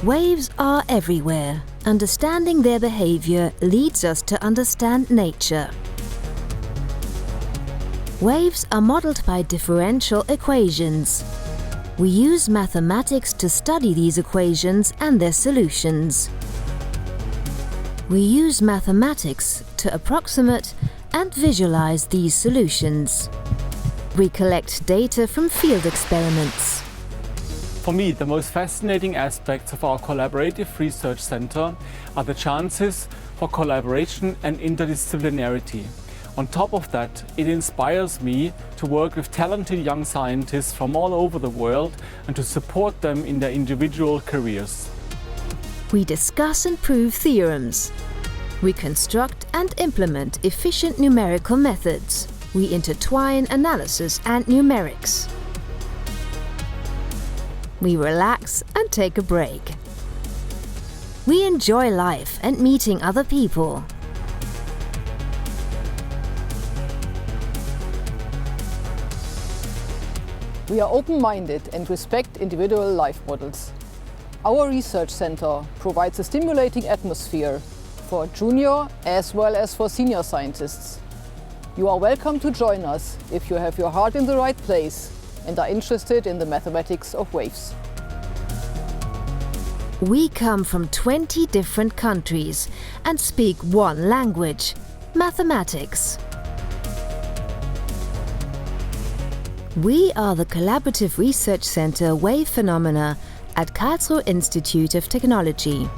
Waves are everywhere. Understanding their behavior leads us to understand nature. Waves are modeled by differential equations. We use mathematics to study these equations and their solutions. We use mathematics to approximate and visualize these solutions. We collect data from field experiments. For me, the most fascinating aspects of our collaborative research center are the chances for collaboration and interdisciplinarity. On top of that, it inspires me to work with talented young scientists from all over the world and to support them in their individual careers. We discuss and prove theorems. We construct and implement efficient numerical methods. We intertwine analysis and numerics. We relax and take a break. We enjoy life and meeting other people. We are open-minded and respect individual life models. Our research center provides a stimulating atmosphere for junior as well as for senior scientists. You are welcome to join us if you have your heart in the right place and are interested in the mathematics of waves. We come from 20 different countries and speak one language: mathematics. We are the Collaborative Research Center Wave Phenomena at Karlsruhe Institute of Technology.